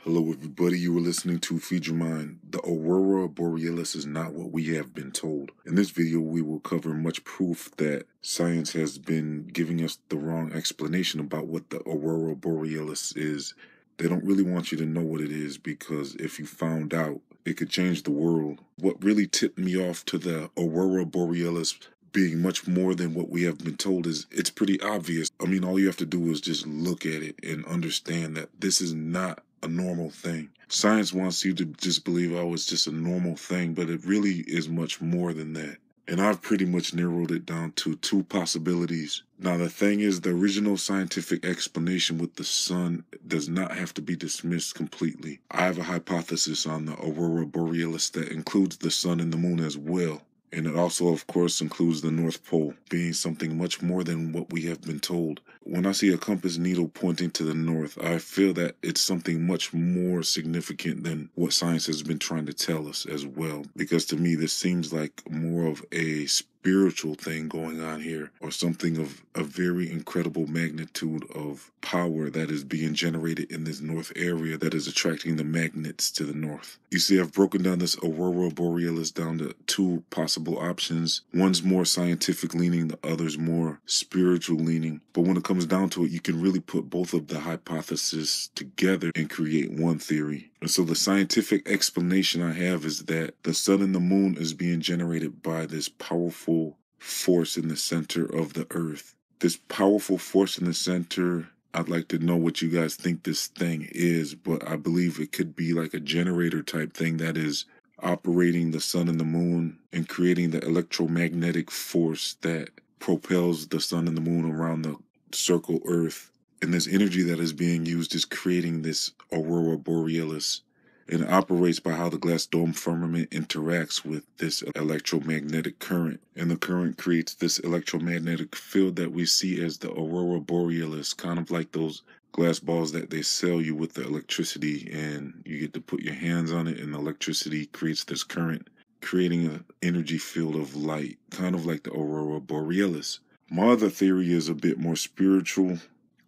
Hello everybody, you are listening to Feed Your Mind. The Aurora Borealis is not what we have been told. In this video, we will cover much proof that science has been giving us the wrong explanation about what the Aurora Borealis is. They don't really want you to know what it is because if you found out, it could change the world. What really tipped me off to the Aurora Borealis being much more than what we have been told is it's pretty obvious. I mean, all you have to do is just look at it and understand that this is not a normal thing. Science wants you to just believe, oh, it's just a normal thing, but it really is much more than that. And I've pretty much narrowed it down to two possibilities. Now, the thing is, the original scientific explanation with the sun does not have to be dismissed completely. I have a hypothesis on the Aurora Borealis that includes the sun and the moon as well. And it also, of course, includes the North Pole being something much more than what we have been told. When I see a compass needle pointing to the north, I feel that it's something much more significant than what science has been trying to tell us as well. Because to me, this seems like more of a spiritual thing going on here, or something of a very incredible magnitude of power that is being generated in this north area that is attracting the magnets to the north. You see, I've broken down this Aurora Borealis down to two possible options. One's more scientific leaning, the other's more spiritual leaning. But when it comes down to it, you can really put both of the hypotheses together and create one theory. And so the scientific explanation I have is that the sun and the moon is being generated by this powerful force in the center of the earth. This powerful force in the center, I'd like to know what you guys think this thing is, but I believe it could be like a generator type thing that is operating the sun and the moon and creating the electromagnetic force that propels the sun and the moon around the circle earth. And this energy that is being used is creating this Aurora Borealis. And it operates by how the glass dome firmament interacts with this electromagnetic current. And the current creates this electromagnetic field that we see as the Aurora Borealis, kind of like those glass balls that they sell you with the electricity, and you get to put your hands on it and the electricity creates this current, creating an energy field of light, kind of like the Aurora Borealis. My other theory is a bit more spiritual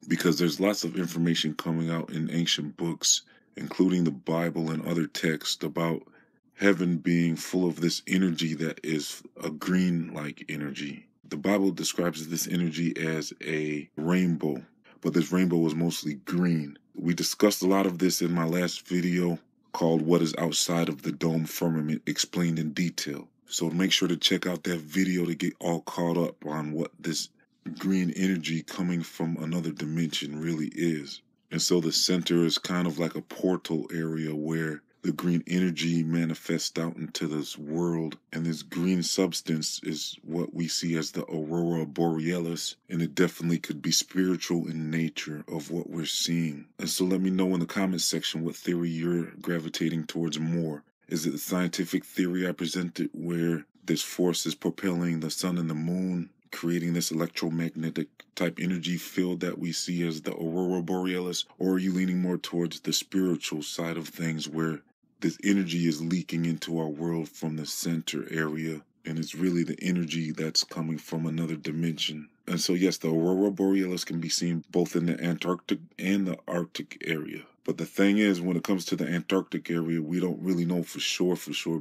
because there's lots of information coming out in ancient books, including the Bible and other texts, about heaven being full of this energy that is a green-like energy. The Bible describes this energy as a rainbow, but this rainbow is mostly green. We discussed a lot of this in my last video called What is Outside of the Dome Firmament, explained in detail. So make sure to check out that video to get all caught up on what this green energy coming from another dimension really is. And so the center is kind of like a portal area where the green energy manifests out into this world. And this green substance is what we see as the Aurora Borealis. And it definitely could be spiritual in nature of what we're seeing. And so let me know in the comments section what theory you're gravitating towards more. Is it the scientific theory I presented where this force is propelling the sun and the moon, creating this electromagnetic type energy field that we see as the Aurora Borealis? Or are you leaning more towards the spiritual side of things where this energy is leaking into our world from the center area and it's really the energy that's coming from another dimension? And so yes, the Aurora Borealis can be seen both in the Antarctic and the Arctic area. But the thing is, when it comes to the Antarctic area, we don't really know for sure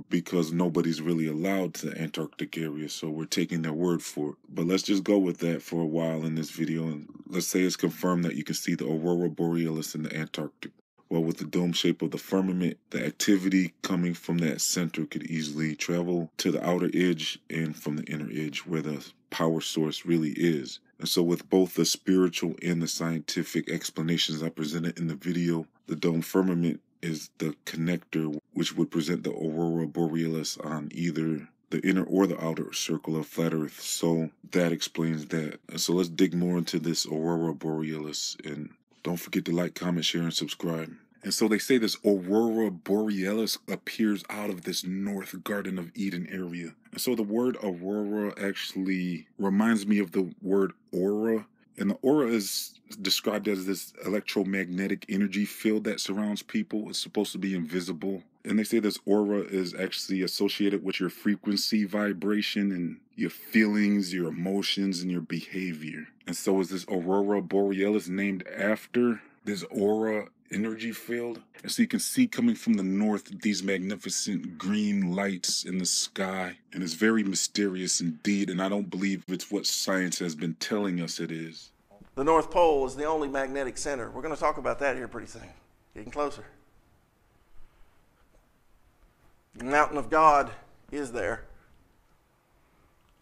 because nobody's really allowed to the Antarctic area, so we're taking their word for it. But let's just go with that for a while in this video, and let's say it's confirmed that you can see the Aurora Borealis in the Antarctic. Well, with the dome shape of the firmament, the activity coming from that center could easily travel to the outer edge and from the inner edge where the power source really is. And so with both the spiritual and the scientific explanations I presented in the video, the dome firmament is the connector which would present the Aurora Borealis on either the inner or the outer circle of flat Earth. So that explains that. And so let's dig more into this Aurora Borealis, and don't forget to like, comment, share, and subscribe. And so they say this Aurora Borealis appears out of this North Garden of Eden area. And so the word aurora actually reminds me of the word aura. And the aura is described as this electromagnetic energy field that surrounds people. It's supposed to be invisible. And they say this aura is actually associated with your frequency vibration and your feelings, your emotions, and your behavior. And so is this Aurora Borealis named after this aura energy field. And so you can see coming from the north these magnificent green lights in the sky. And it's very mysterious indeed, and I don't believe it's what science has been telling us it is. The North Pole is the only magnetic center. We're going to talk about that here pretty soon. Getting closer. The mountain of God is there.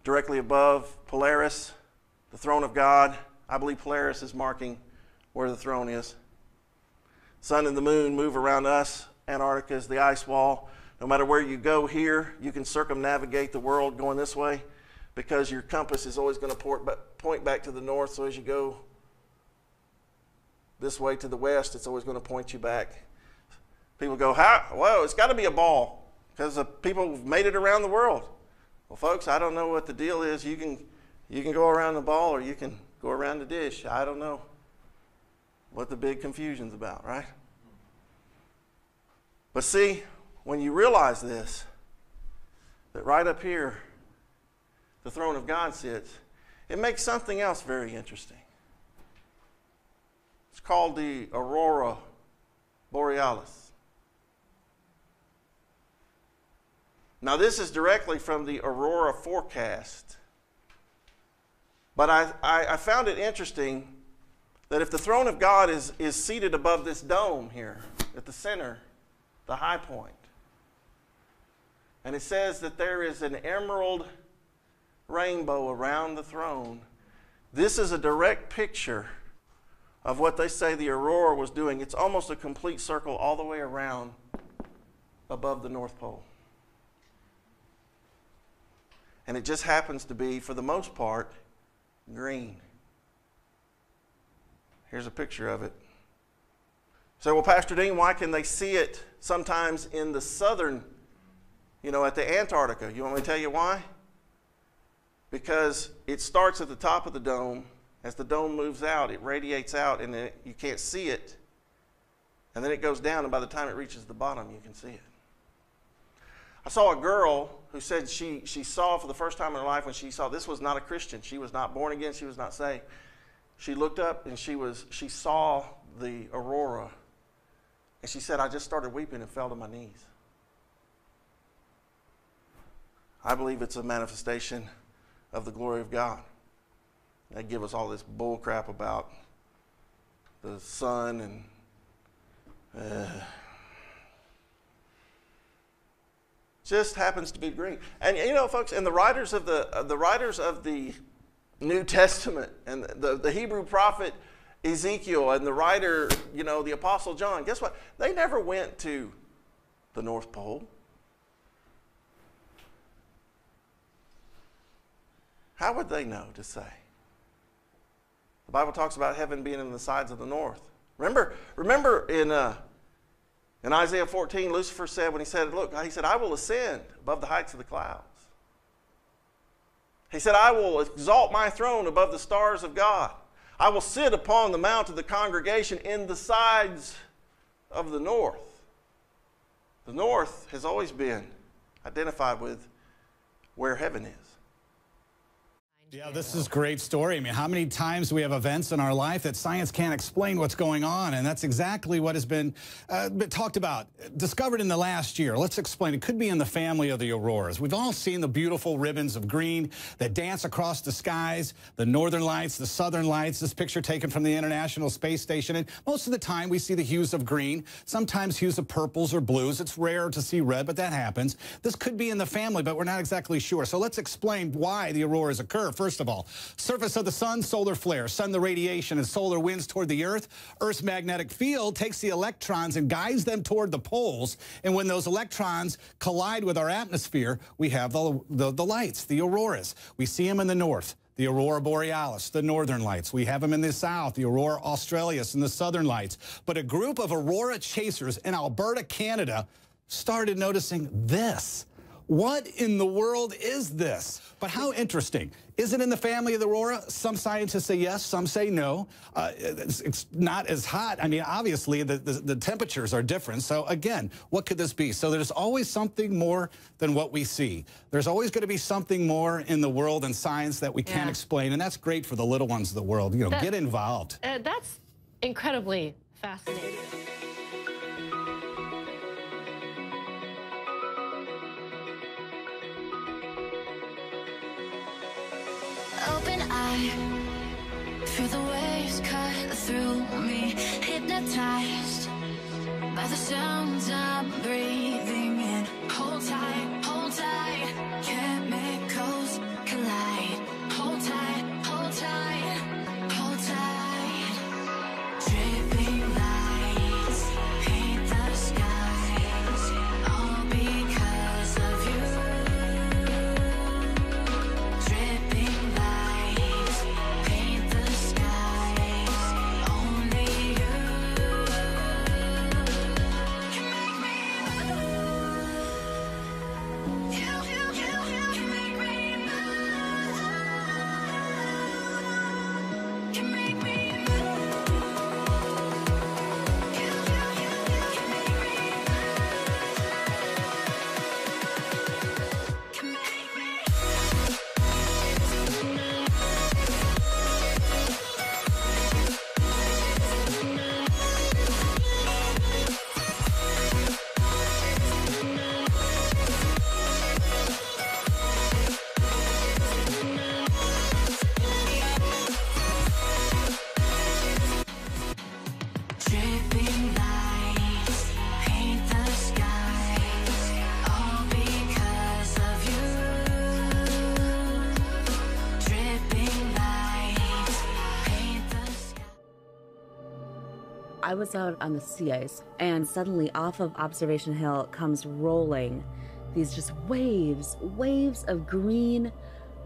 Directly above Polaris, the throne of God. I believe Polaris is marking where the throne is. Sun and the moon move around us. Antarctica is the ice wall. No matter where you go here, you can circumnavigate the world going this way because your compass is always going to point back to the north. So as you go this way to the west, it's always going to point you back. People go, how? Well, it's got to be a ball because the people have made it around the world. Well, folks, I don't know what the deal is. You can go around the ball or you can go around the dish. I don't know what the big confusion's about, right? But see, when you realize this, that right up here, the throne of God sits, it makes something else very interesting. It's called the aurora borealis. Now, this is directly from the aurora forecast. But I found it interesting that if the throne of God is seated above this dome here at the center, the high point, and it says that there is an emerald rainbow around the throne, this is a direct picture of what they say the aurora was doing. It's almost a complete circle all the way around above the North Pole. And it just happens to be, for the most part, green. Here's a picture of it. So, well, Pastor Dean, why can they see it sometimes in the southern, at the Antarctica? You want me to tell you why? Because it starts at the top of the dome. As the dome moves out, it radiates out, and you can't see it. And then it goes down, and by the time it reaches the bottom, you can see it. I saw a girl who said she saw for the first time in her life when she saw, this was not a Christian. She was not born again. She was not saved. She looked up and she saw the aurora. And she said, I just started weeping and fell to my knees. I believe it's a manifestation of the glory of God. They give us all this bull crap about the sun and just happens to be green. And folks, and the writers of the New Testament and the Hebrew prophet Ezekiel and the writer, the Apostle John, guess what? They never went to the North Pole. How would they know to say? The Bible talks about heaven being in the sides of the north. Remember in Isaiah 14, Lucifer said, when he said, look, he said, I will ascend above the heights of the clouds. He said, I will exalt my throne above the stars of God. I will sit upon the mount of the congregation in the sides of the north. The north has always been identified with where heaven is. Yeah, this is a great story. I mean, how many times we have events in our life that science can't explain what's going on, and that's exactly what has been talked about, discovered in the last year. Let's explain. It could be in the family of the auroras. We've all seen the beautiful ribbons of green that dance across the skies, the northern lights, the southern lights. This picture taken from the International Space Station, and most of the time we see the hues of green, sometimes hues of purples or blues. It's rare to see red, but that happens. This could be in the family, but we're not exactly sure. So let's explain why the auroras occur. First of all, surface of the sun, solar flare. Sun, the radiation, and solar winds toward the Earth. Earth's magnetic field takes the electrons and guides them toward the poles. And when those electrons collide with our atmosphere, we have the lights, the auroras. We see them in the north. The aurora borealis, the northern lights. We have them in the south, the aurora australis and the southern lights. But a group of aurora chasers in Alberta, Canada, started noticing this. What in the world is this? But how interesting. Is it in the family of the aurora? Some scientists say yes, some say no. It's not as hot. I mean, obviously, the temperatures are different. So, again, what could this be? So there's always something more than what we see. There's always going to be something more in the world and science that we can't explain, and that's great for the little ones of the world. Get involved. That's incredibly fascinating. Open eye, feel the waves cut through me, hypnotized by the sounds I'm breathing in. Hold tight, chemicals collide. Hold tight, hold tight, hold tight. Dripping lights paint the skies, all because of you. Dripping lights paint the skies, only you can make me move. You can make me move. Can make me move. You can make me move. Can make me. Dripping lights paint the skies, all because of you. Dripping lights paint the sky. I was out on the sea ice, and suddenly off of Observation Hill comes rolling these just waves of green,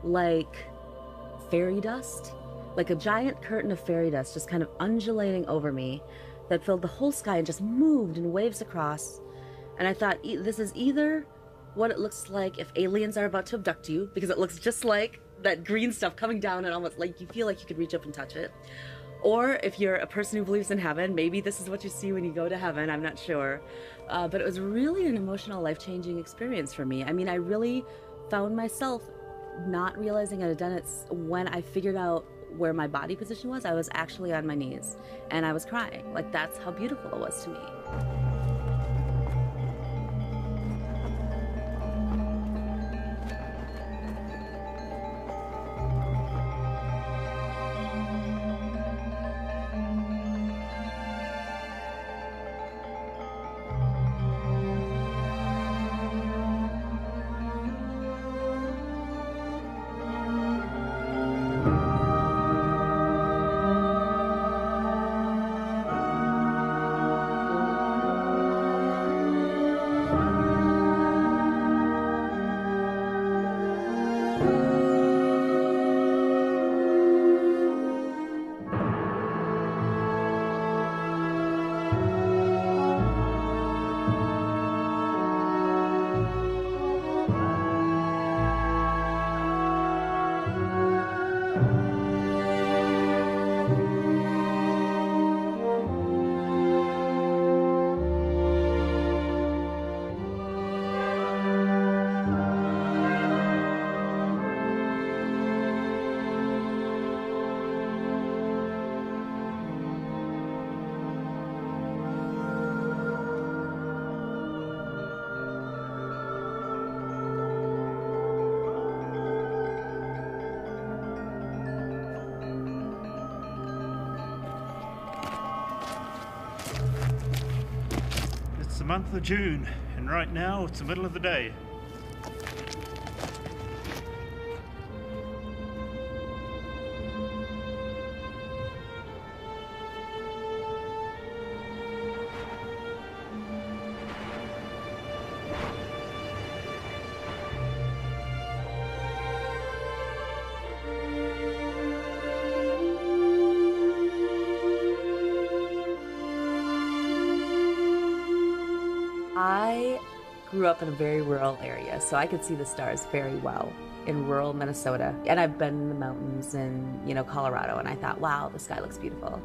like fairy dust, like a giant curtain of fairy dust just kind of undulating over me that filled the whole sky and just moved in waves across. And I thought, this is either what it looks like if aliens are about to abduct you, because it looks just like that green stuff coming down and almost like you feel like you could reach up and touch it. Or if you're a person who believes in heaven, maybe this is what you see when you go to heaven, I'm not sure. But it was really an emotional, life-changing experience for me. I mean, I really found myself not realizing I had done it when I figured out where my body position was. I was actually on my knees and I was crying. Like, that's how beautiful it was to me. It's the month of June, and right now it's the middle of the day. I grew up in a very rural area, so I could see the stars very well in rural Minnesota. And I've been in the mountains in, Colorado, and I thought, wow, the sky looks beautiful.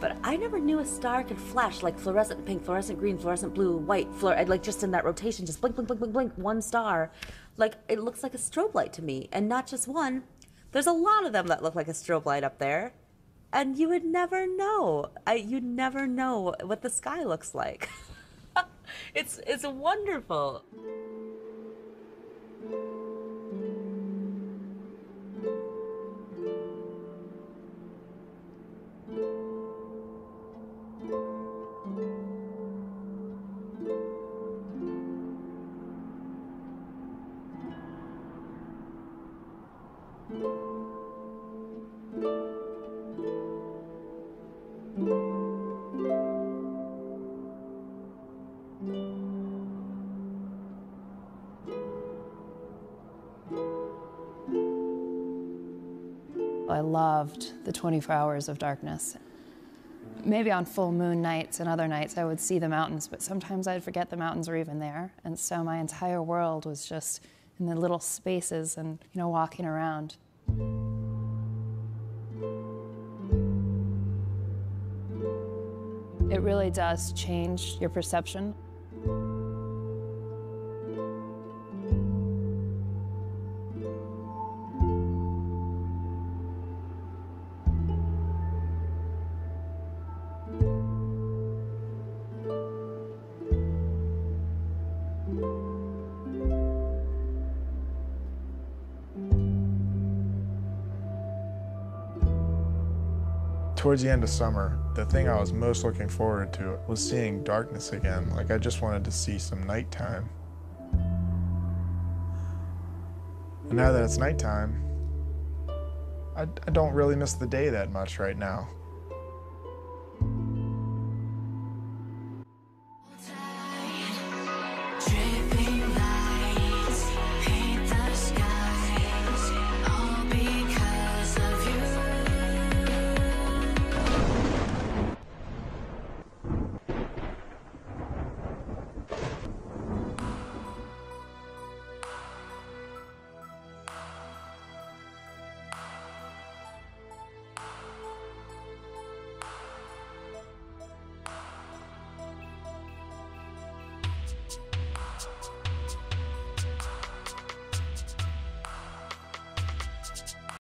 But I never knew a star could flash like fluorescent pink, fluorescent green, fluorescent blue, white, like just in that rotation, just blink, blink, blink, blink, blink, one star. Like, it looks like a strobe light to me, and not just one. There's a lot of them that look like a strobe light up there. and you would never know. You'd never know what the sky looks like. It's wonderful. I loved the 24 hours of darkness. Maybe on full moon nights and other nights I would see the mountains, but sometimes I'd forget the mountains were even there. And so my entire world was just in the little spaces and, you know, walking around. It really does change your perception. Towards the end of summer, the thing I was most looking forward to was seeing darkness again. Like, I just wanted to see some nighttime. And now that it's nighttime, I don't really miss the day that much right now.